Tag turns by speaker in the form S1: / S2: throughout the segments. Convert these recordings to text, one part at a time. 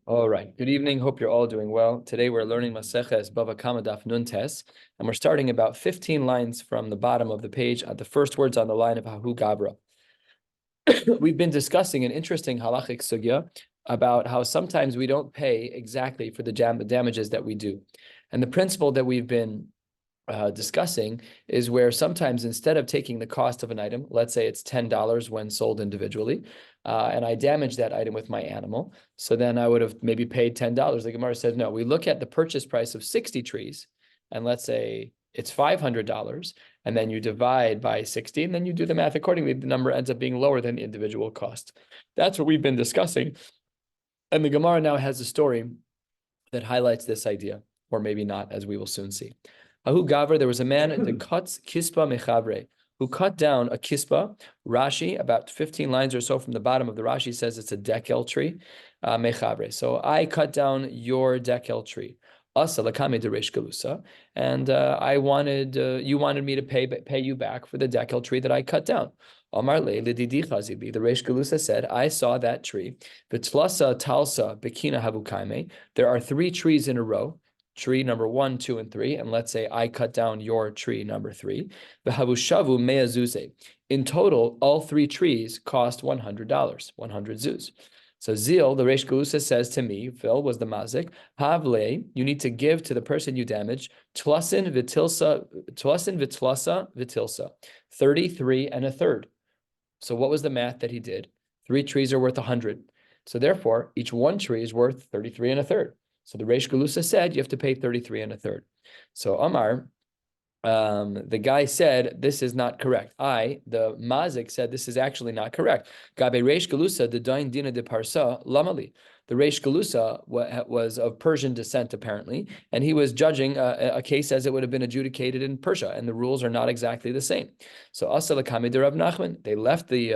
S1: All right. Good evening. Hope you're all doing well. Today we're learning Maseches Bava Daf Nun Tes, and we're starting about 15 lines from the bottom of the page at the first words on the line of Hahu Gabra. We've been discussing an interesting halachic sugya about how sometimes we don't pay exactly for the damages that we do. And the principle that we've been discussing is where sometimes instead of taking the cost of an item, let's say it's $10 when sold individually, and I damage that item with my animal, so then I would have maybe paid $10. The Gemara says, no, we look at the purchase price of 60 trees, and let's say it's $500, and then you divide by 60, and then you do the math accordingly. The number ends up being lower than the individual cost. That's what we've been discussing. And the Gemara now has a story that highlights this idea, or maybe not, as we will soon see. Ahu Gavra, there was a man that cuts kispa mechavre, who cut down a kispa. Rashi, about 15 lines or so from the bottom of the Rashi, says it's a dekel tree, mechavre. So I cut down your dekel tree. Asa lakame deresh galusa, and I wanted you wanted me to pay you back for the dekel tree that I cut down. Amar le lididi chazili. The Reish Galusa said, I saw that tree. V'tlasa talsa bekina havukaime. There are 3 trees in a row. Tree number 1, 2, and 3, and let's say I cut down your tree number 3. V'havushavu me'azuze. In total, all 3 trees cost $100, 100 zuz. So Zil, the Reish Galusa says to me, Phil was the mazik, Havle, you need to give to the person you damaged, tlasin vitlasa, 33 and a third. So what was the math that he did? 3 trees are worth 100. So therefore, each one tree is worth 33 and a third. So the Reish Galusa said you have to pay 33 and a third. So Amar, the guy said this is not correct. The mazik, said this is actually not correct. Gabe Reish Galusa the dain dina de parsa lamali. The Reish Galusa was of Persian descent apparently, and he was judging a case as it would have been adjudicated in Persia, and the rules are not exactly the same. So Asa lakame de Rav Nachman, they left the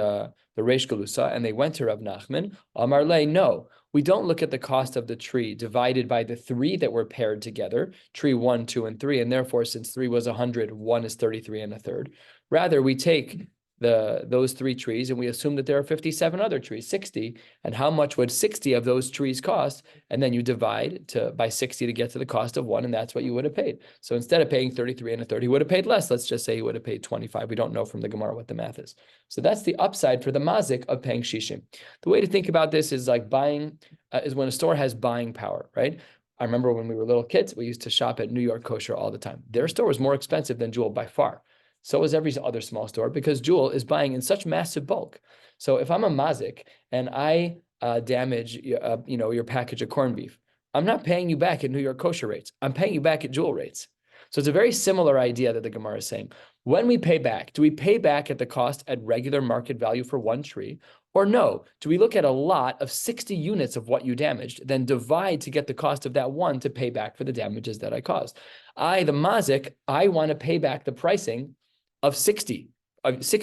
S1: Reish Galusa and they went to Rav Nachman. Amar le, no. We don't look at the cost of the tree divided by the 3 that were paired together, tree 1, 2, and 3, and therefore, since 3 was 100, 1 is 33 and a third. Rather, we take those 3 trees and we assume that there are 57 other trees, 60, and how much would 60 of those trees cost? And then you divide by 60 to get to the cost of 1, and that's what you would have paid. So instead of paying 33 and a third, he would have paid less. Let's just say he would have paid 25. We don't know from the Gemara what the math is. So that's the upside for the mazik of paying shishim. The way to think about this is like buying, is when a store has buying power, right? I remember when we were little kids, we used to shop at New York Kosher all the time. Their store was more expensive than Jewel by far. So is every other small store, because Jewel is buying in such massive bulk. So if I'm a mazik and I damage your package of corned beef, I'm not paying you back at New York Kosher rates. I'm paying you back at Jewel rates. So it's a very similar idea that the Gemara is saying. When we pay back, do we pay back at the cost at regular market value for 1 tree? Or no, do we look at a lot of 60 units of what you damaged, then divide to get the cost of that 1 to pay back for the damages that I caused? The mazik, I want to pay back the pricing of 60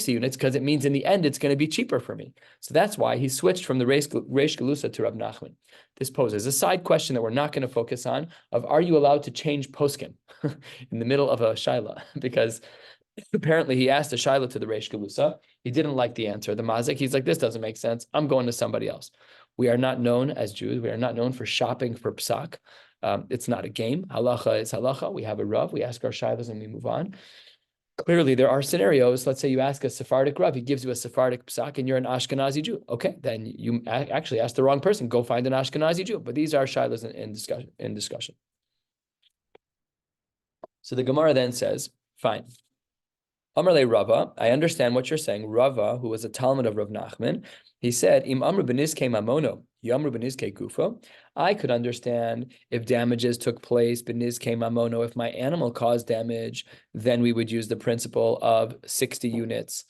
S1: units, because it means in the end it's going to be cheaper for me. So that's why he switched from the Reish Galusa to Rav Nachman. This poses a side question that we're not going to focus on, of are you allowed to change poskim in the middle of a shaila? Because apparently he asked a shaila to the Reish Galusa. He didn't like the answer. The mazik, he's like, this doesn't make sense. I'm going to somebody else. We are not known as Jews. We are not known for shopping for psak. It's not a game. Halacha is halacha. We have a rav. We ask our shailas and we move on. Clearly, there are scenarios. Let's say you ask a Sephardic Rav, he gives you a Sephardic psak, and you're an Ashkenazi Jew. Okay, then you actually asked the wrong person. Go find an Ashkenazi Jew. But these are shilas in discussion. So the Gemara then says, fine. Amar Rava, I understand what you're saying. Rava, who was a Talmud of Rav Nachman, he said, Im Amru b'nizke mamono, Yamru b'nizke gufo. I could understand if damages took place, b'nizke mamono, if my animal caused damage, then we would use the principle of 60 units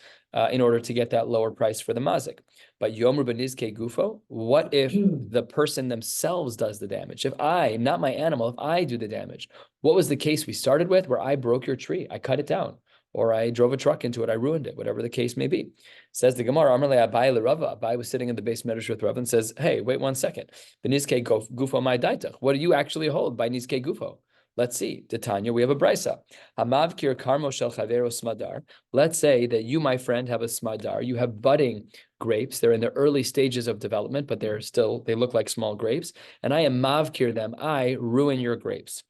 S1: in order to get that lower price for the mazik. But Yomru b'nizke gufo, what if the person themselves does the damage? If I, not my animal, if I do the damage, what was the case we started with where I broke your tree, I cut it down, or I drove a truck into it, I ruined it, whatever the case may be. Says the Gemara, Amarle Abai l'Rava. Abai was sitting in the base medrash with Rav and says, hey, wait 1 second. B'nizke gufo my daitach. What do you actually hold by nizke gufo? Let's see. Titania, we have a brisa. Hamavkir karmo shel chavero smadar. Let's say that you, my friend, have a smadar. You have budding grapes. They're in the early stages of development, but they look like small grapes. And I am mavkir them. I ruin your grapes.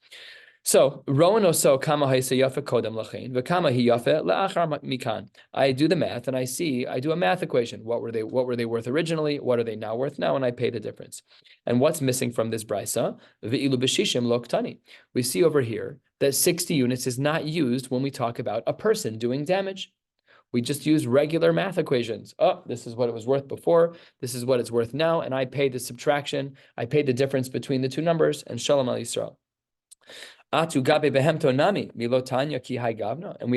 S1: So roan oso kama haisa yafe kodem lachein v'kama hi yafe la'achar mikan. I do the math and I do a math equation. What were they worth originally? What are they now worth now? And I pay the difference. And what's missing from this brisa? V'ilu b'shishim lo ktani. We see over here that 60 units is not used when we talk about a person doing damage. We just use regular math equations. Oh, this is what it was worth before. This is what it's worth now. And I pay the subtraction. I pay the difference between the two numbers, and shalom al Yisrael. And we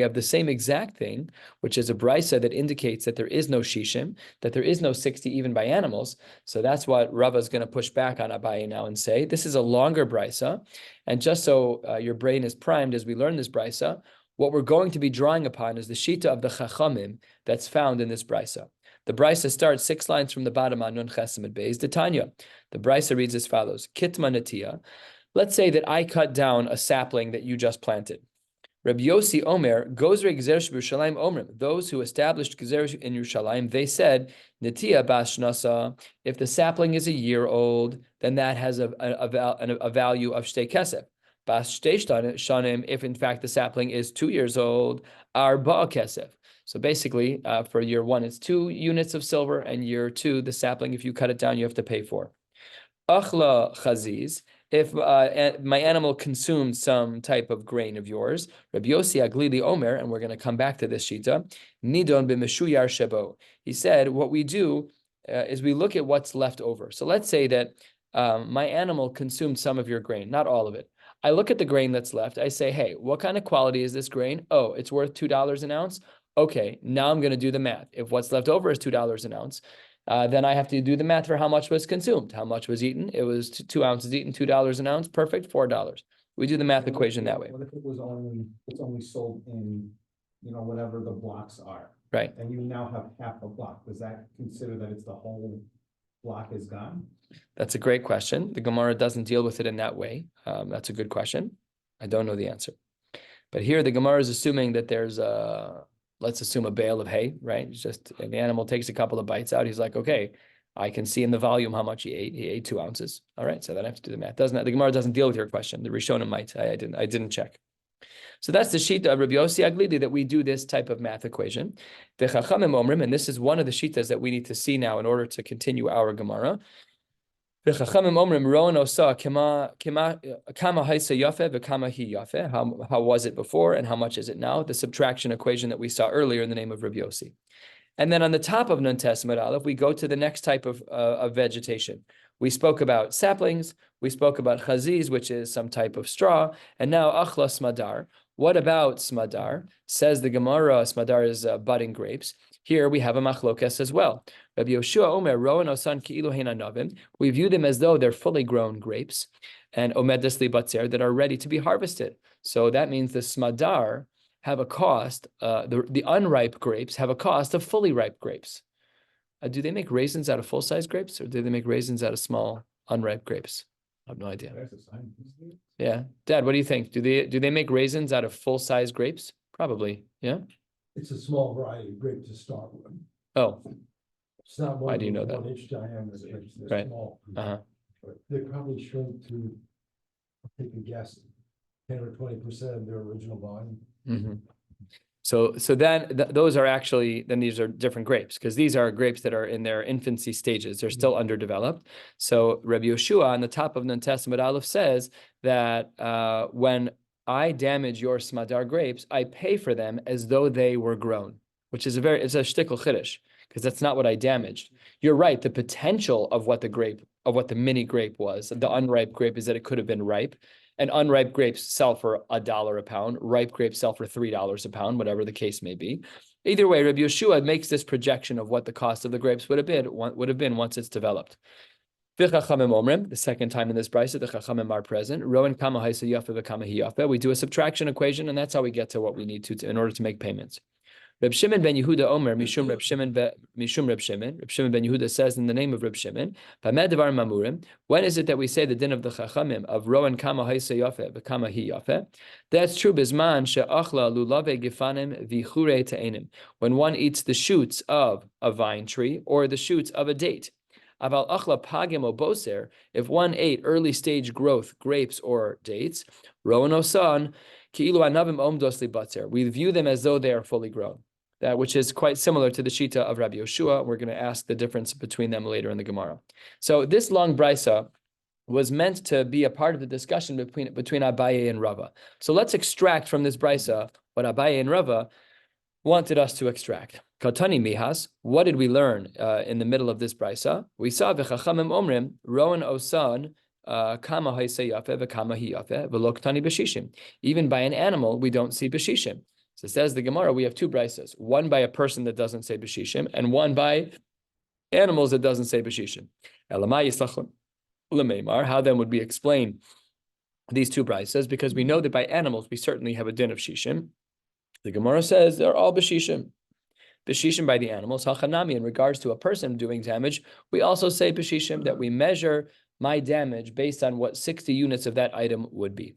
S1: have the same exact thing, which is a brisa that indicates that there is no shishim, that there is no 60 even by animals. So that's what Rava is going to push back on Abaye now and say, this is a longer brisa. And just so your brain is primed as we learn this brisa, what we're going to be drawing upon is the shita of the chachamim that's found in this brisa. The brisa starts 6 lines from the bottom on Nun Chesamid Beis, the Tanya. The brisa reads as follows, Kitma Natiya. Let's say that I cut down a sapling that you just planted. Rabbi Yossi Omer, Gozre Gzeresh B'Yerushalayim Omrim. Those who established Gzeresh in Yerushalayim, they said, Netiya Bas Shnasa, if the sapling is a year old, then that has a value of Shtei Kesef. Bas Shtei Shanim, if in fact the sapling is 2 years old, Arba Kesef. So basically, for year 1, it's 2 units of silver, and year 2, the sapling, if you cut it down, you have to pay for. Achla Chaziz, if my animal consumed some type of grain of yours, Rabbi Yossi Aglili Omer, and we're going to come back to this shita, Nidon b'meshuyar shebo. He said, what we do is we look at what's left over. So let's say that my animal consumed some of your grain, not all of it. I look at the grain that's left. I say, hey, what kind of quality is this grain? Oh, it's worth $2 an ounce. Okay, now I'm going to do the math. If what's left over is $2 an ounce, then I have to do the math for how much was consumed, how much was eaten. It was 2 ounces eaten, $2 an ounce. Perfect, $4. We do the math equation that way.
S2: What if it's only sold in, whatever the blocks are?
S1: Right.
S2: And you now have half a block. Does that consider that it's the whole block is gone?
S1: That's a great question. The Gemara doesn't deal with it in that way. That's a good question. I don't know the answer. But here the Gemara is assuming that there's let's assume a bale of hay, right? It's just, and the animal takes a couple of bites out. He's like, okay, I can see in the volume how much he ate. He ate 2 ounces. All right, so then I have to do the math. The Gemara doesn't deal with your question. The Rishonim might. I didn't check. So that's the shita of Rabbi Yossi Aglili, that we do this type of math equation. The Chachamim Omrim, and this is one of the shitas that we need to see now in order to continue our Gemara. The Chachamim Omrim Roan Osa kama haisa yafe v'kama hi yafe. How was it before and how much is it now? The subtraction equation that we saw earlier in the name of Rabbi Yossi. And then on the top of Nun Tesmet Aleph, we go to the next type of vegetation. We spoke about saplings. We spoke about chaziz, which is some type of straw. And now achla smadar. What about smadar? Says the Gemara, smadar is budding grapes. Here we have a machlokas as well. Rabbi Yoshua Omer, Roan Osan Ki'ilu Heina Novim. We view them as though they're fully grown grapes, and Omedes Li Batzer, that are ready to be harvested. So that means the smadar have a cost, the unripe grapes have a cost of fully ripe grapes. Do they make raisins out of full-size grapes, or do they make raisins out of small, unripe grapes? I have no idea. Yeah. Dad, what do you think? Do they make raisins out of full-size grapes? Probably, yeah?
S3: It's a small variety of grape to start with.
S1: Oh.
S3: It's not
S1: Why do you know that?
S3: 1 inch diameter. They're
S1: Right.
S3: small.
S1: Uh-huh.
S3: They probably shrink to, I'll take a guess, 10 or 20% of their original volume.
S1: Mm-hmm. So then those are actually, then these are different grapes, because these are grapes that are in their infancy stages. They're still underdeveloped. So Rabbi Yeshua on the top of Nun Tesmet Aleph says that when I damage your smadar grapes, I pay for them as though they were grown, which is it's a shtickle chiddush, because that's not what I damaged. You're right. The potential of what the mini grape was, the unripe grape, is that it could have been ripe. And unripe grapes sell for $1 a pound. Ripe grapes sell for $3 a pound, whatever the case may be. Either way, Rabbi Yeshua makes this projection of what the cost of the grapes would have been once it's developed. The second time in this brisa, the Chachamim are present. Rowan kama haisa yafe v'kama hi yafe. We do a subtraction equation, and that's how we get to what we need to in order to make payments. Reb Shimon ben Yehuda Omer Mishum Reb Shimon Mishum Reb Shimon. Reb Shimon ben Yehuda says in the name of Reb Shimon, B'meh devar mamurim. When is it that we say the din of the Chachamim of Rowan Kama Haisa Yafeh V'Kama Hi Yafeh? That's true. Bisman she'achla lulave gifanim v'chure te'enim. When one eats the shoots of a vine tree or the shoots of a date. Aval achla pagim o boser. If one ate early stage growth grapes or dates, Rowan Osan ki'ilu anavim omdos libatzer. We view them as though they are fully grown. That which is quite similar to the Shita of Rabbi Yoshua. We're going to ask the difference between them later in the Gemara. So this long brisa was meant to be a part of the discussion between Abaye and Rava. So let's extract from this brisa what Abaye and Rava wanted us to extract. Katani mihas, what did we learn in the middle of this brisa? We saw v'chachamim omrim, roan osan, kama haisei yafeh v'kama hi yafeh v'lo ktani b'shishim. Even by an animal, we don't see b'shishim. So says the Gemara, we have two brisas, one by a person that doesn't say b'shishim, and one by animals that doesn't say b'shishim. Elamai yislachon l'meimar. How then would we explain these two brisas? Because we know that by animals, we certainly have a din of shishim. The Gemara says they're all b'shishim. B'shishim by the animals. Hachanami, in regards to a person doing damage, we also say b'shishim, that we measure my damage based on what 60 units of that item would be.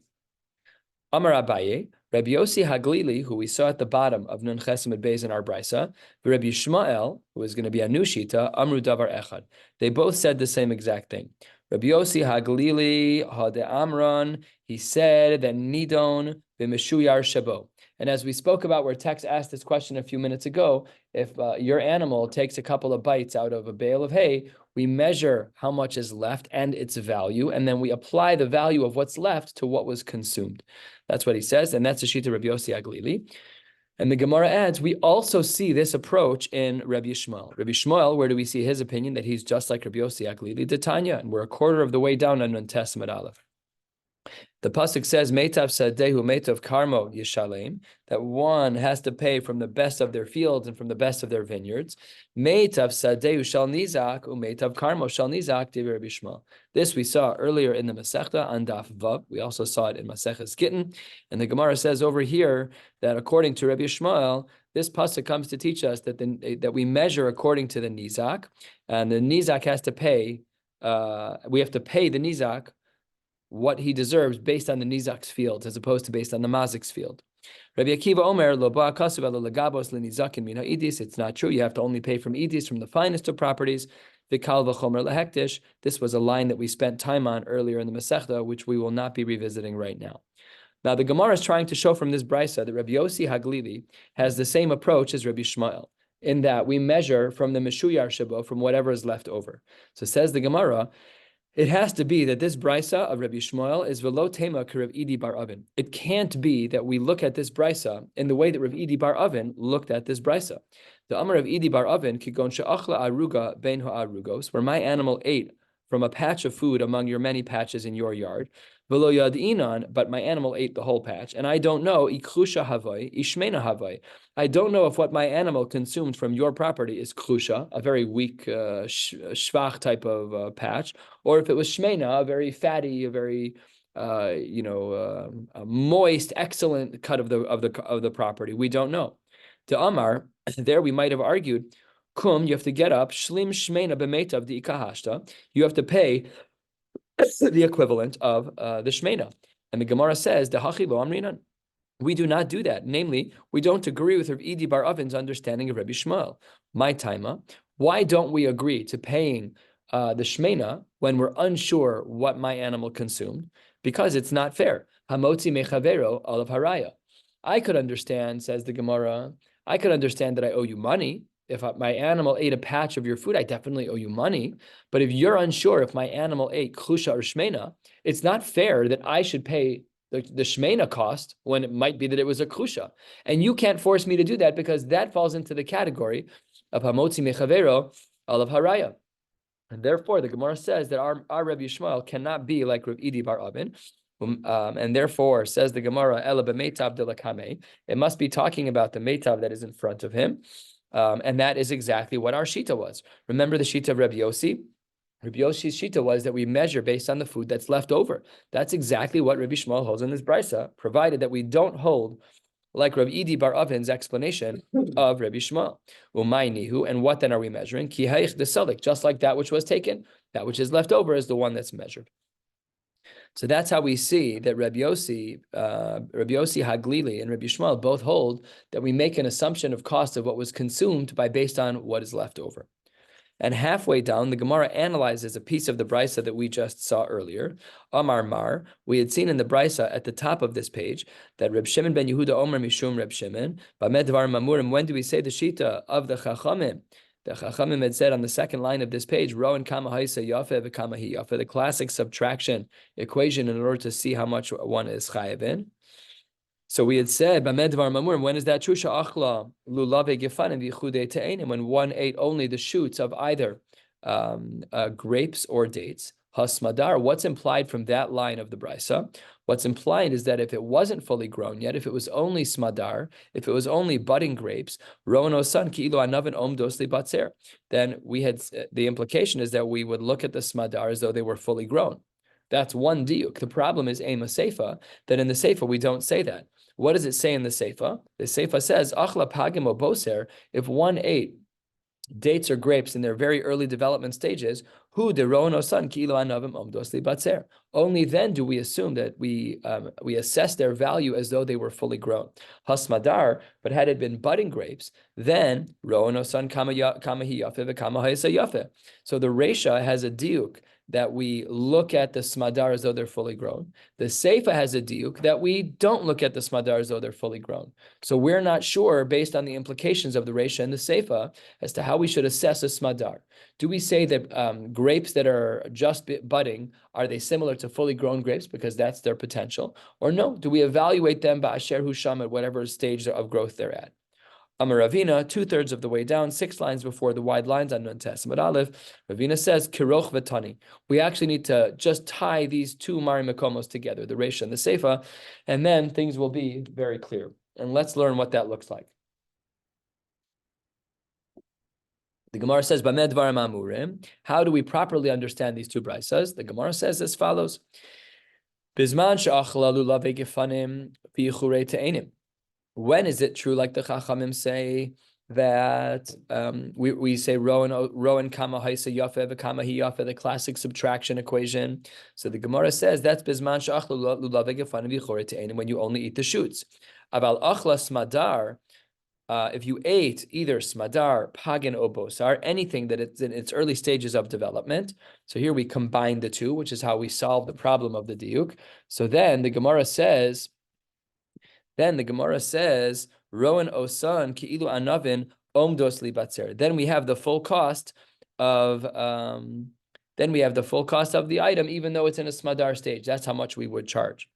S1: Amar Abaye, Rabbi Yossi Haglili, who we saw at the bottom of Nun Chesamid Beis in our brisa, Rabbi Shmuel, who is going to be a new shita, Amru Davar Echad. They both said the same exact thing. Rabbi Yossi Haglili Hade Amran, he said that Nidon b'Meshuyar Shabo. And as we spoke about, where Tex asked this question a few minutes ago, if your animal takes a couple of bites out of a bale of hay, we measure how much is left and its value, and then we apply the value of what's left to what was consumed. That's what he says, and that's the Shita Rabbi Yossi Haglili. And the Gemara adds, we also see this approach in Rabbi Shmuel. Rabbi Shmuel, where do we see his opinion that he's just like Rabbi Yossi Haglili? Tanya, and we're a quarter of the way down on Nun Testament Aleph. The pasuk says, "Meitav sadehu meitav karmo yishalem," that one has to pay from the best of their fields and from the best of their vineyards. Meitav sadehu shal nizak umeitav karmo shal nizak divrei Rabbi Shmuel. This we saw earlier in the Masechta on Daf Vav. We also saw it in Maseches Gittin, and the Gemara says over here that according to Rabbi Shmuel, this pasuk comes to teach us that that we measure according to the nizak, and the nizak has to pay. We have to pay the nizak what he deserves based on the nizak's field, as opposed to based on the mazik's field. Rabbi Akiva Omer, lo ba kasuv elo legabos lenizakin mina idis. It's not true. You have to only pay from idis, from the finest of properties. Vikal v'chomer lehektish. This was a line that we spent time on earlier in the Masechta, which we will not be revisiting right now. Now, the Gemara is trying to show from this brisa that Rabbi Yossi Haglili has the same approach as Rabbi Shmuel, in that we measure from the Meshuyar Shabo, from whatever is left over. So says the Gemara, it has to be that this brisa of Rabbi Shmuel is velo tema k'Rav Idi bar Avin. It can't be that we look at this brisa in the way that Rav Idi bar Avin looked at this brisa. The Amar of Idi bar Avin kigon she'achla aruga ben ha'arugos, where my animal ate from a patch of food among your many patches in your yard. Velo yad'inan, but my animal ate the whole patch, and I don't know ikhusha havai ishmena havai. I don't know if what my animal consumed from your property is klusha, a very weak shvach type of patch, or if it was shmena, a very fatty, a very a moist, excellent cut of the property. We don't know. To Amar, there we might have argued, kum, you have to get up, shlim shmena b'meitav di ikahashta. You have to pay the equivalent of the shmena. And the Gemara says, the hachi lo amrinan. We do not do that. Namely, we don't agree with Rav Idi bar Avin's understanding of Rabbi Shmuel. My taima, why don't we agree to paying the shmena when we're unsure what my animal consumed? Because it's not fair. Hamotzi mechavero olav haraya. I could understand, says the Gemara, I could understand that I owe you money. If my animal ate a patch of your food, I definitely owe you money. But if you're unsure if my animal ate klusha or shmena, it's not fair that I should pay the shmena cost when it might be that it was a klusha. And you can't force me to do that, because that falls into the category of hamotzi mechavero alav haraya. And therefore, the Gemara says that our Rabbi Shmuel cannot be like Rav Idi bar Avin. And therefore, says the Gemara, ela b'meitav de lakame. It must be talking about the meitav that is in front of him. And that is exactly what our shita was. Remember the shita of Rabbi Yossi? Rabbi Yossi's shita was that we measure based on the food that's left over. That's exactly what Rabbi Shmuel holds in this brisa, provided that we don't hold like Rabbi Idi bar Avin's explanation of Rabbi Shmuel. Umaynihu, and what then are we measuring? Ki haich desalik, just like that which was taken, that which is left over is the one that's measured. So that's how we see that Rabbi Yossi Haglili and Rabbi Shmuel both hold that we make an assumption of cost of what was consumed based on what is left over. And halfway down, the Gemara analyzes a piece of the brisa that we just saw earlier. Amar Mar, we had seen in the brisa at the top of this page that Reb Shimon ben Yehuda Omer Mishum Reb Shimon, Bamed Dvar Mamurim, when do we say the shita of the Chachamim? The Chachamim had said on the second line of this page, Rowan Kama Haisa Yafe v'Kama Hi Yafe, the classic subtraction equation in order to see how much one is chayav in. So we had said, when is that true? When one ate only the shoots of either grapes or dates. Hasmadar, what's implied from that line of the brisa? What's implied is that if it wasn't fully grown yet, if it was only smadar, if it was only budding grapes, then we had the implication is that we would look at the smadar as though they were fully grown. That's one diuk. The problem is ema seifa, that in the seifa we don't say that. What does it say in the seifa? The seifa says, achla pagim o boser, if one ate dates or grapes in their very early development stages, hu derono san kilo anavim omdos li batzer. Only then do we assume that we assess their value as though they were fully grown. Hasmadar, but had it been budding grapes, then rono san kama hi yafe v'kama ha'isa yafe. So the Resha has a diuk that we look at the smadar as though they're fully grown. The Seifa has a diuk that we don't look at the smadar as though they're fully grown. So we're not sure, based on the implications of the Resha and the Seifa, as to how we should assess a smadar. Do we say that grapes that are just budding, are they similar to fully grown grapes because that's their potential? Or no, do we evaluate them ba'asher husham at whatever stage of growth they're at? Amar Ravina, 2/3 of the way down, 6 lines before the wide lines on Nun Testament Aleph, Ravina says, Kiroch v'tani. We actually need to just tie these two Mari Makomos together, the Resha and the Seifa, and then things will be very clear. And let's learn what that looks like. The Gemara says, Bamed Dvarim Amurim. How do we properly understand these two brisas? The Gemara says as follows. Bizman she'achla lulav v'gefanim v'yichurei te'enim. When is it true, like the Chachamim say, that we say Rowan kama haisa yafe v'kama hi yafe, the classic subtraction equation? So the Gemara says that's bizman she'achla lulav v'gefanim v'yichurei te'enim, when you only eat the shoots. Aval achla smadar, if you ate either smadar, pagan, or bosar, anything that it's in its early stages of development. So here we combine the two, which is how we solve the problem of the diuk. So then the Gemara says, Rowan osan ki'ilu anavin omdos li batzer. Then we have the full cost of the item, even though it's in a smadar stage. That's how much we would charge.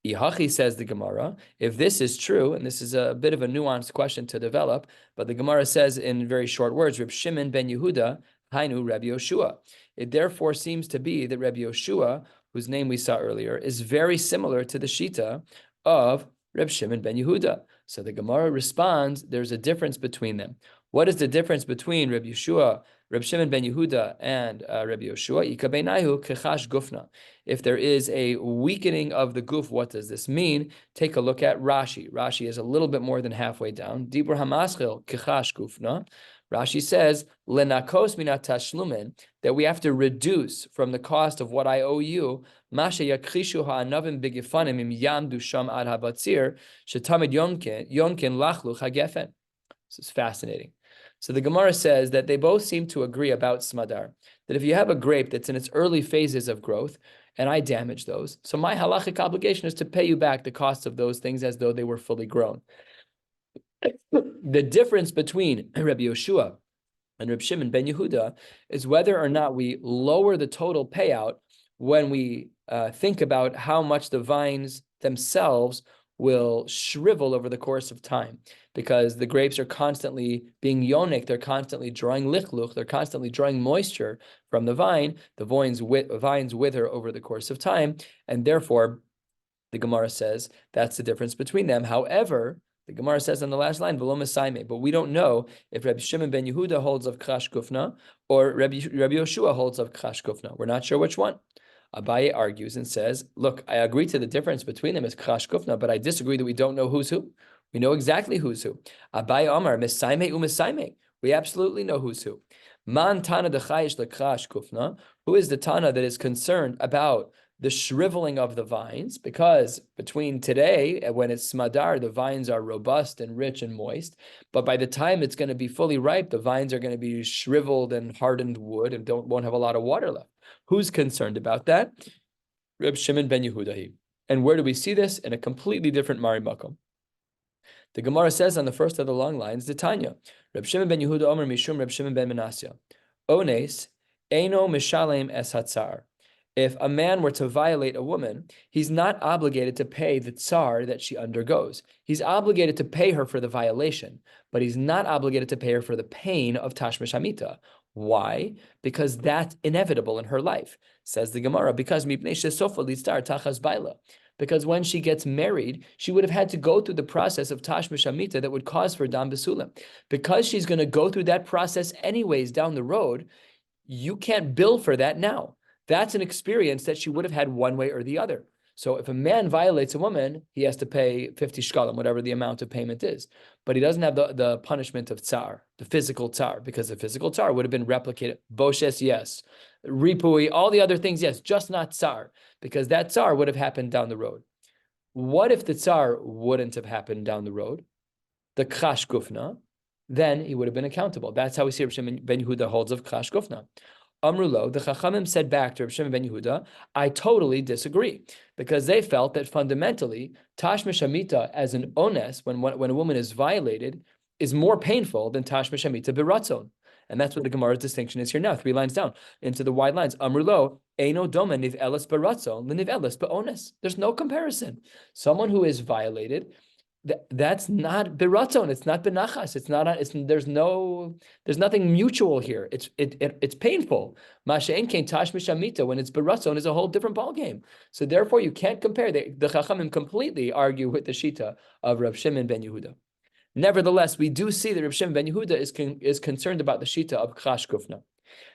S1: Ihachi, says the Gemara, if this is true, and this is a bit of a nuanced question to develop, but the Gemara says in very short words, Reb Shimon ben Yehuda, Hainu Rabbi Yoshua. It therefore seems to be that Rabbi Yoshua, whose name we saw earlier, is very similar to the Shita of Reb Shimon ben Yehuda. So the Gemara responds, there's a difference between them. What is the difference between Reb Shimon ben Yehuda and Rabbi Yoshua? Ikabeinahu kechash gufna. If there is a weakening of the guf, what does this mean? Take a look at Rashi. Rashi is a little bit more than halfway down. Dibur hamaschil kechash gufna. Rashi says, lenakos minat tashlumin, that we have to reduce from the cost of what I owe you, masha yakrishu ha'anavim bigifanim im yamdu sham ad habatzir, shetamid yonkin lachlu chagefen. This is fascinating. So the Gemara says that they both seem to agree about smadar, that if you have a grape that's in its early phases of growth, and I damage those, so my halachic obligation is to pay you back the cost of those things as though they were fully grown. The difference between Rabbi Yoshua and Reb Shimon ben Yehuda is whether or not we lower the total payout when we think about how much the vines themselves will shrivel over the course of time, because the grapes are constantly being yonik, they're constantly drawing lichluch, they're constantly drawing moisture from the vine. The vines wither over the course of time, and therefore the Gemara says that's the difference between them. However, the Gemara says on the last line, "V'lo mesaime," but we don't know if Rabbi Shimon ben Yehuda holds of Chash Kufna or Rabbi Yoshua holds of Chash Kufna. We're not sure which one. Abaye argues and says, "Look, I agree to the difference between them is Chash Kufna, but I disagree that we don't know who's who. We know exactly who's who. Abai Amar, Mesaime u'Mesaime. We absolutely know who's who. Man Tana dechayish lekrash kufna. Who is the Tana that is concerned about the shriveling of the vines? Because between today, when it's smadar, the vines are robust and rich and moist. But by the time it's going to be fully ripe, the vines are going to be shriveled and hardened wood and won't have a lot of water left. Who's concerned about that? Reb Shimon ben Yehuda. And where do we see this? In a completely different Mari Makom. The Gemara says on the first of the long lines, the Tanya, Reb Shimon ben Yehuda Omer Mishum Reb Shimon ben Menasya, Ones Eino Mishalem Es Hatzar. If a man were to violate a woman, he's not obligated to pay the tsar that she undergoes. He's obligated to pay her for the violation, but he's not obligated to pay her for the pain of tashmish hamita. Why? Because that's inevitable in her life. Says the Gemara, because mipnei shesofa litzar tachas baila. Because when she gets married, she would have had to go through the process of tashmish hamita that would cause for dam besulam. Because she's going to go through that process anyways down the road, you can't bill for that now. That's an experience that she would have had one way or the other. So if a man violates a woman, he has to pay 50 shkalim, whatever the amount of payment is. But he doesn't have the punishment of tsar, the physical tsar, because the physical tsar would have been replicated. Boshes, yes. Ripui, all the other things, yes, just not tsar, because that tsar would have happened down the road. What if the tsar wouldn't have happened down the road? The khash gufna, then he would have been accountable. That's how we see Reb Shimon ben Yehuda holds of khash gufna. Amrulo, the Chachamim said back to Reb Shimon ben Yehuda, I totally disagree, because they felt that fundamentally, tashmish hamita as an ones, when a woman is violated, is more painful than tashmish hamita biratzon. And that's what the Gemara's distinction is here now, 3 lines down, into the wide lines. Amrulo, eino doma niv elis biratzon, l'niv elis ba'ones. There's no comparison. Someone who is violated, that's not biratzon. It's not benachas. It's not. There's nothing mutual here. It's painful. Masha'en kein tashmish hamita, when it's biratzon, is a whole different ballgame. So therefore, you can't compare. The Chachamim completely argue with the shita of Reb Shimon ben Yehuda. Nevertheless, we do see that Reb Shimon ben Yehuda is concerned about the shita of chash kufna.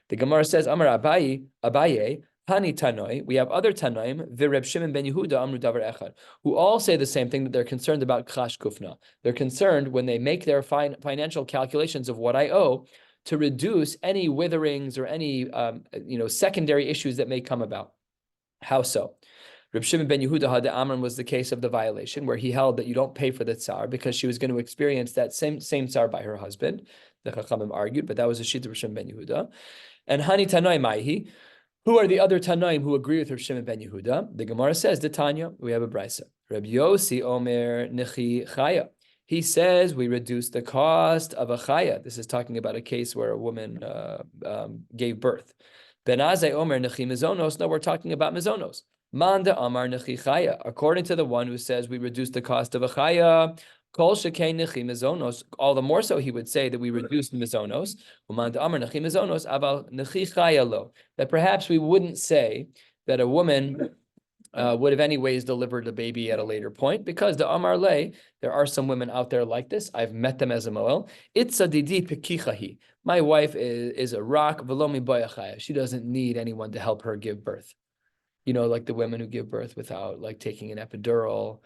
S1: The Gemara says, Amar Abaye, Hani Tanoi, we have other Tanoim, Reb Shimon ben Yehuda Amru Davar Echad, who all say the same thing, that they're concerned about chash kufna. They're concerned when they make their financial calculations of what I owe to reduce any witherings or any secondary issues that may come about. How so? Reb Shimon ben Yehuda Hada Amran was the case of the violation, where he held that you don't pay for the tsar because she was going to experience that same tsar by her husband. The Chachamim argued, but that was a shita of Reb Shimon ben Yehuda. And Hani Tanoi Maihi. Who are the other Tanaim who agree with Reb Shimon ben Yehuda? The Gemara says, the Tanya, we have a brisa. Reb Yossi Omer Nechi Chaya. He says we reduce the cost of a chaya. This is talking about a case where a woman gave birth. Ben Azai Omer Nechi Mizonos. No, we're talking about Mizonos. Manda Amar Nechi Chaya. According to the one who says we reduce the cost of a chaya, Kol shekei nechi mizonos. All the more so, he would say that we reduce mizonos. Umanda amar nechi mizonos aval nechi chaya lo. That perhaps we wouldn't say that a woman would have anyways delivered a baby at a later point, because the amar le, there are some women out there like this. I've met them as a moel. It's a didi pekichahi. My wife is a rock. Velomi boyachaya. She doesn't need anyone to help her give birth. Like the women who give birth without taking an epidural.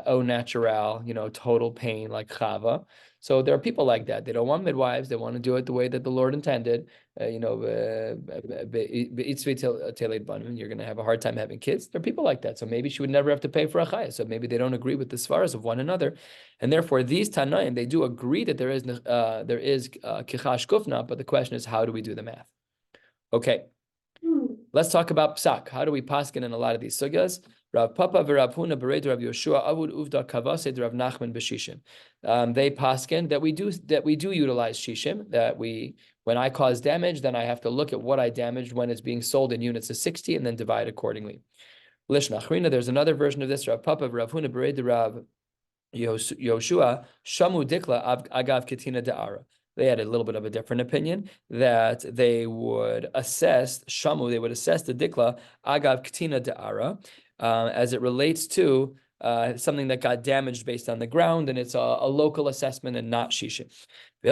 S1: Au natural, total pain like Chava. So there are people like that. They don't want midwives. They want to do it the way that the Lord intended. You're going to have a hard time having kids. There are people like that. So maybe she would never have to pay for a chaya. So maybe they don't agree with the svaras of one another. And therefore, these Tanaim, they do agree that there is kichash kufna, but the question is, how do we do the math? Okay. Let's talk about psak. How do we paskin in a lot of these sugyas? Rav Papa v'Rav Huna b'Reid Rav Yoshua Avud Uvda Kavased Rav Nachman b'Shishim. They paskin that we do utilize shishim. That when I cause damage, then I have to look at what I damaged when it's being sold in units of 60 and then divide accordingly. Lishnachrina. There's another version of this. Rav Papa v'Rav Huna b'Reid Rav Yoshua Shamu Dikla Agav Ketina Da'ara. They had a little bit of a different opinion that they would assess the dikla agav ktina de'ara as it relates to something that got damaged based on the ground, and it's a local assessment and not shishim. We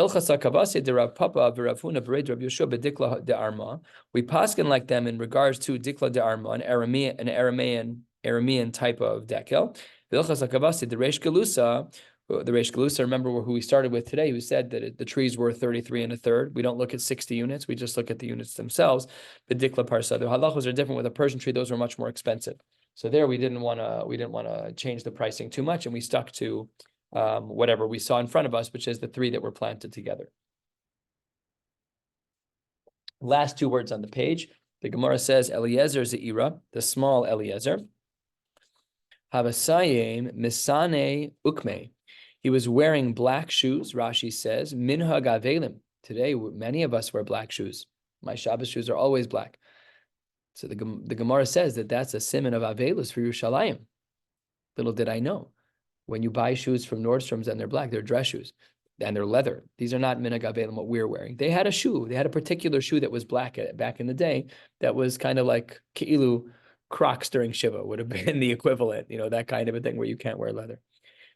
S1: paskin like them in regards to dikla de'arma, an Aramean type of dekel. The Reish Galusa, the Reish Galusa, remember who we started with today, who said that the trees were 33 and a third. We don't look at 60 units. We just look at the units themselves. The Dikla Parsa, the halachos are different with a Persian tree. Those were much more expensive. So there we didn't want to change the pricing too much. And we stuck to whatever we saw in front of us, which is the three that were planted together. Last two words on the page. The Gemara says, Eliezer Ze'ira, the small Eliezer. Havasayim misane ukme. He was wearing black shoes, Rashi says, minhag avelim. Today, many of us wear black shoes. My Shabbos shoes are always black. So the Gemara says that that's a siman of avelus for Yerushalayim. Little did I know. When you buy shoes from Nordstrom's and they're black, they're dress shoes. And they're leather. These are not minhag avelim, what we're wearing. They had a shoe. They had a particular shoe that was black back in the day that was kind of like Ki'ilu Crocs during Shiva would have been the equivalent, that kind of a thing where you can't wear leather.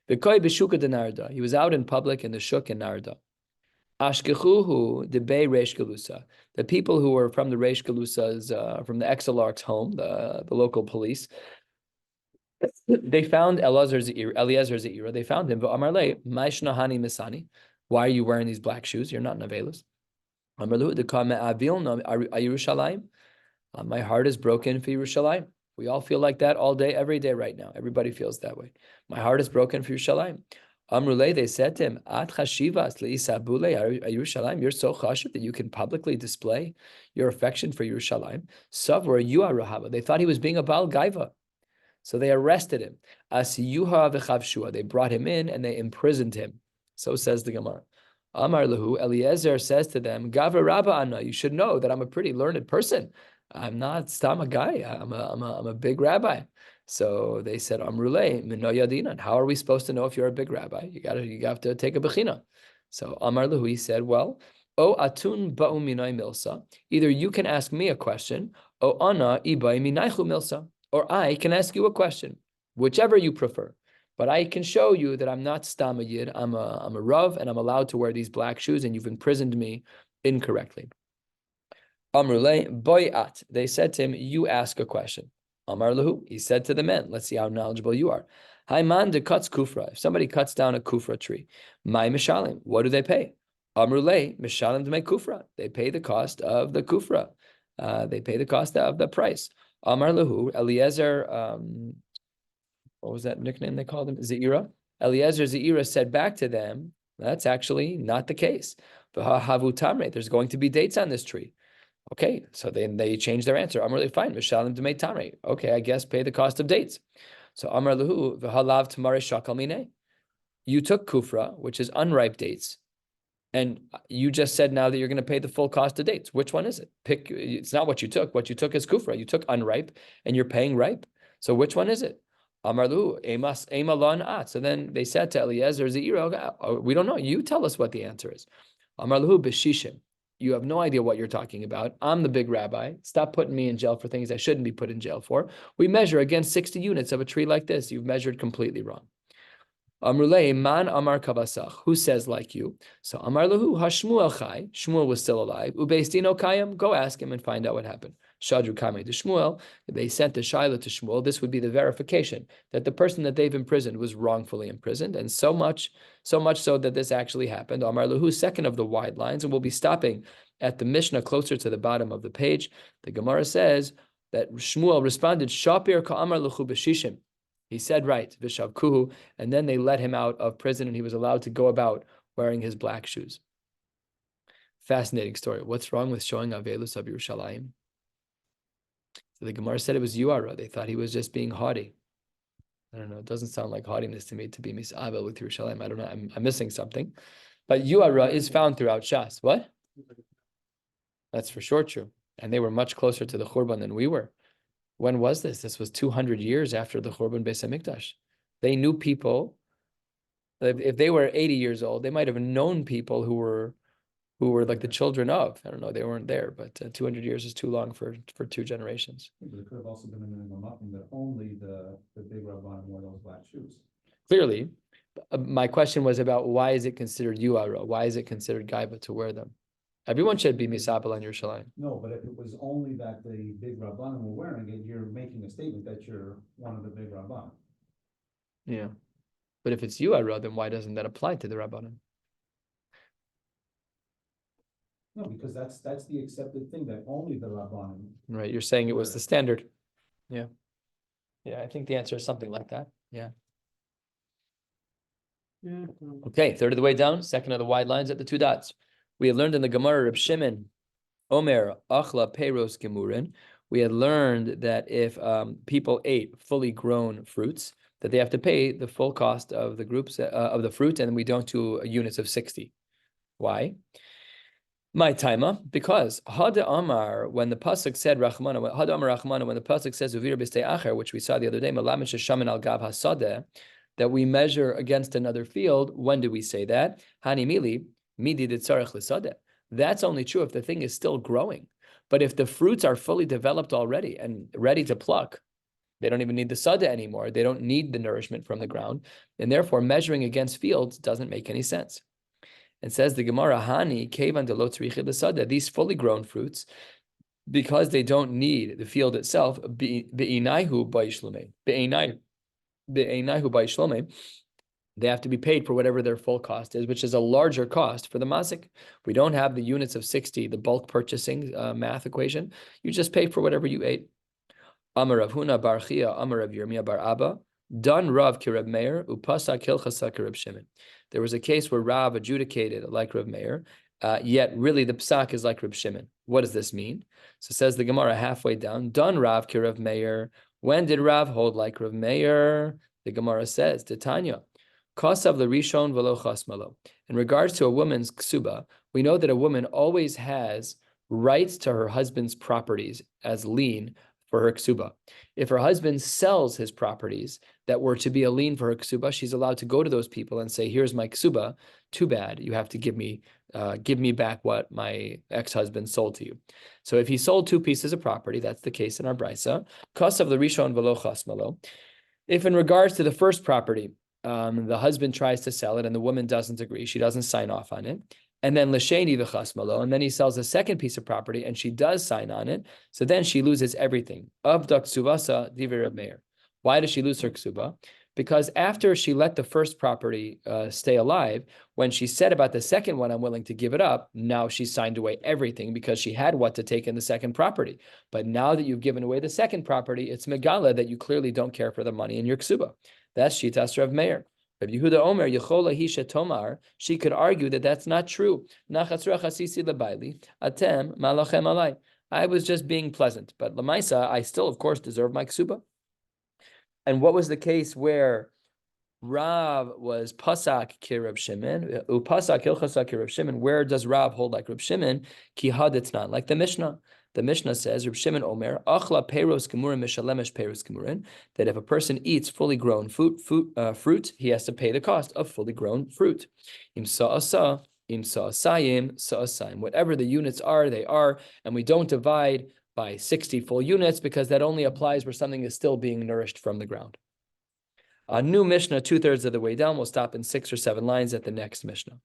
S1: The koi b'shuka de Narda. He was out in public in the shuk in Narda. Ashkechuhu de Bei Reish Galusa. The people who were from the Reish Galusa's, from the Exilarch's home, the local police, they found Eliezer Ze'ira. They found him. Amarle, Maishnahani Misani. Why are you wearing these black shoes? You're not Navelus. Amarlu de Kame Avilna Yerushalayim. My heart is broken for Yerushalayim. We all feel like that all day, every day right now. Everybody feels that way. My heart is broken for Yerushalayim. Amrulay, they said to him, At chashivas le'isabule Yerushalayim. You're so chashiv that you can publicly display your affection for Yerushalayim. Savra yuarahava. They thought he was being a Baal Gaiva. So they arrested him. Asiyuha v'chavshua. They brought him in and they imprisoned him. So says the Gemara. Amar lahu, Eliezer says to them, Gavra Rabba Anna, you should know that I'm a pretty learned person. I'm not stam a guy. I'm a big rabbi. So they said, Amrulay, Mino Yadinan. How are we supposed to know if you're a big rabbi? You have to take a bechina. So Amar lahu, he said, well, O atun ba'u minay milsa. Either you can ask me a question, O ana ibai minaychu milsa, or I can ask you a question, whichever you prefer. But I can show you that I'm not stam a yid. I'm a rav, and I'm allowed to wear these black shoes, and you've imprisoned me incorrectly. Amrulay boyat. They said to him, you ask a question. Amar lahu. He said to the men, let's see how knowledgeable you are. Hayman de cuts kufra. If somebody cuts down a kufra tree, my mishalim. What do they pay? Amrulay mishalim de kufra. They pay the cost of the kufra. They pay the cost of the price. Amar lahu. Eliezer. What was that nickname they called him? Ze'ira. Eliezer Ze'ira said back to them, that's actually not the case. There's going to be dates on this tree. Okay, so then they changed their answer. Amar fine, Mishalim Demei Tamre. Okay, I guess pay the cost of dates. So Amar Lahu, v'halav tamare shakal mine. You took kufra, which is unripe dates, and you just said now that you're going to pay the full cost of dates. Which one is it? Pick. It's not what you took. What you took is kufra. You took unripe, and you're paying ripe. So which one is it? Amar Lahu, emas emalon at. So then they said to Eliezer Ze'ira, we don't know. You tell us what the answer is. Amar Lahu b'shishim. You have no idea what you're talking about. I'm the big rabbi. Stop putting me in jail for things I shouldn't be put in jail for. We measure against 60 units of a tree like this. You've measured completely wrong. Amrulei man amar kavasach. Who says like you? So amar lahu hashmuel chai. Shmuel was still alive. Ubeistino kayam. Go ask him and find out what happened. Shadru kame to Shmuel. They sent the shaila to Shmuel. This would be the verification that the person that they've imprisoned was wrongfully imprisoned, and so much so that this actually happened. Amar lahu, second of the wide lines, and we'll be stopping at the Mishnah closer to the bottom of the page. The Gemara says that Shmuel responded, Shapir ka'amar lahu b'shishim. He said right, Vishavkuhu, and then they let him out of prison, and he was allowed to go about wearing his black shoes. Fascinating story. What's wrong with showing Avelus of Yerushalayim? So the Gemara said it was Yuara. They thought he was just being haughty. I don't know. It doesn't sound like haughtiness to me to be Mis'avel with Yerushalayim. I don't know. I'm missing something. But Yuara is found throughout Shas. What? That's for sure true. And they were much closer to the Churban than we were. When was this? This was 200 years after the Churban Beis HaMikdash. They knew people. If they were 80 years old, they might have known people who were like the children of. I don't know. They weren't there, but 200 years is too long for two generations.
S2: But it could have also been a minimum muffin that only the big Rabban wore those black shoes.
S1: Clearly. My question was about why is it considered Yuara? Why is it considered Gaiba to wear them? Everyone should be Misabel on Yerushalayim.
S2: No, but if it was only that the big Rabbanim were wearing it, you're making a statement that you're one of the big Rabbanim.
S1: Yeah. But if it's Yuara, then why doesn't that apply to the Rabbanan?
S2: No, because that's the accepted thing, that only the Rabbanim.
S1: Right, you're saying it was the standard. Yeah. Yeah, I think the answer is something like that. Yeah. Okay, third of the way down, second of the wide lines at the two dots. We had learned in the Gemara of Shimon, Omer, Achla, Peiros, Gemurin. We had learned that if people ate fully grown fruits, that they have to pay the full cost of the groups of the fruit, and we don't do units of 60. Why? My taima, because Hada Amar, when the pasuk said Rachmana, Hada Amar Rachmana, when the pasuk says Uvir b'stei acher, which we saw the other day, Malamin sheshamin al gav hasadeh, that we measure against another field. When do we say that? Hani mili midi ditzarech l'sadeh. That's only true if the thing is still growing. But if the fruits are fully developed already and ready to pluck, they don't even need the sadeh anymore. They don't need the nourishment from the ground, and therefore measuring against fields doesn't make any sense. And says the Gemara, Hani, Kevan de lo tzrichid l'sadeh, these fully grown fruits, because they don't need the field itself, be'inayhu ba'ishlomei, they have to be paid for whatever their full cost is, which is a larger cost for the masik. We don't have the units of 60, the bulk purchasing math equation. You just pay for whatever you ate. Amar Rav Huna bar Chia, Amar Rav Yirmiyah bar Abba, Dan Rav Kireb Meir, Upasa Kilchasa Kireb Shimon. There was a case where Rav adjudicated like Rav Meir, yet really the psak is like Rav Shimon. What does this mean? So says the Gemara halfway down, Dan Rav Kireb Meir. When did Rav hold like Rav Meir? The Gemara says, Titania, Kasav l'rishon v'lo chasmalo. In regards to a woman's ksuba, we know that a woman always has rights to her husband's properties as lien for her ksuba. If her husband sells his properties that were to be a lien for her ksuba, she's allowed to go to those people and say, here's my ksuba, too bad, you have to give me back what my ex-husband sold to you. So if he sold two pieces of property, that's the case in our brisa, kasav l'rishon v'lo chasmalo. If in regards to the first property, the husband tries to sell it and the woman doesn't agree, she doesn't sign off on it, and then l'sheni v'chasmalo, and then he sells a second piece of property and she does sign on it, so then she loses everything. Avdak ksuvasa divrei Reb Meir. Why does she lose her ksuba? Because after she let the first property stay alive, when she said about the second one, I'm willing to give it up, now she signed away everything because she had what to take in the second property. But now that you've given away the second property, it's megala that you clearly don't care for the money in your ksuba. That's shitas Rav Meir. Rav Yehuda Omer, Yechola Hisha Tomar, she could argue that that's not true. Atem malachem alai. I was just being pleasant, but lamaisa, I still, of course, deserve my ksuba. And what was the case where Rav was pasak ki Reb Shimon, upasak ilchasa ki Reb Shimon? Where does Rav hold like Reb Shimon? Ki had, it's not like the Mishnah. The Mishnah says, Reb Shimon Omer, achla peiros gemurin mishalemesh peiros gemurin, that if a person eats fully grown fruit, he has to pay the cost of fully grown fruit. Im sa'asa, im sa'asayim, sa'asayim. Whatever the units are, they are, and we don't divide by 60 full units because that only applies where something is still being nourished from the ground. A new Mishnah, 2/3 of the way down, we'll stop in 6 or 7 lines at the next Mishnah.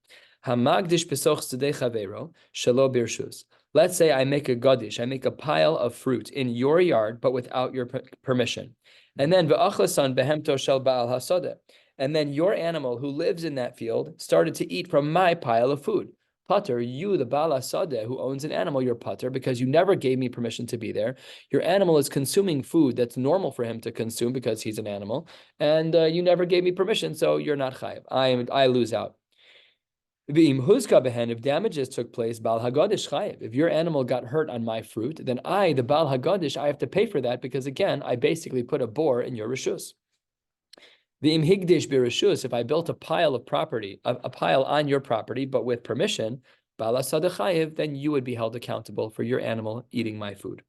S1: Hamagdish pesoch tzedei chavero shelo birshus. Let's say I make a gadish, I make a pile of fruit in your yard, but without your permission. And then ve'achlasan behemto shel ba'al hasadeh. And then your animal who lives in that field started to eat from my pile of food. Pater, you, the Baal Hasadeh, who owns an animal, you're pater because you never gave me permission to be there. Your animal is consuming food that's normal for him to consume because he's an animal, and you never gave me permission, so you're not chayiv. I lose out. If damages took place, Baal Hagadish chayiv. If your animal got hurt on my fruit, then I, the Baal Hagadish, I have to pay for that because again, I basically put a bore in your rishus. V'im higdish b'rishus, if I built a pile of property, a pile on your property, but with permission, bala sadachayev, then you would be held accountable for your animal eating my food.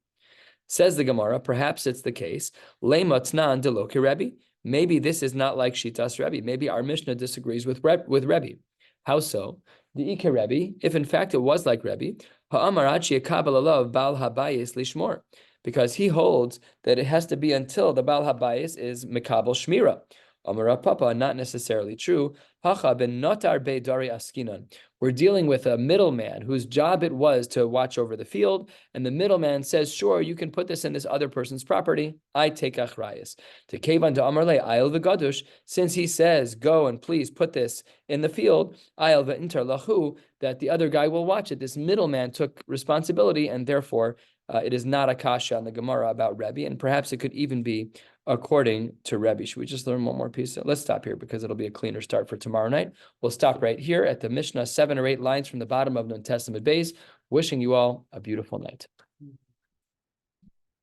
S1: Says the Gemara, perhaps it's the case, leimatznan de lo Rebbe. Maybe this is not like shitas Rebbe. Maybe our Mishnah disagrees with Rebbe. How so? The Ike Rebbe, if in fact it was like Rebbe, ha'amarachi yakabel alav bal habayis lishmor, because he holds that it has to be until the bal habayis is mekabel shmira. Amar Papa, not necessarily true. Hacha ben notar be dari askinan. We're dealing with a middleman whose job it was to watch over the field, and the middleman says, "Sure, you can put this in this other person's property. I take achrayas." To kevan to Amar le ayel v'gadush, since he says, "Go and please put this in the field," ayel v'inter lahu, that the other guy will watch it. This middleman took responsibility, and therefore it is not a kasha on the Gemara about Rebbe, and perhaps it could even be according to Rebbe. Should we just learn one more piece? Let's stop here because it'll be a cleaner start for tomorrow night. We'll stop right here at the Mishnah, 7 or 8 lines from the bottom of Nun Testament base. Wishing you all a beautiful night.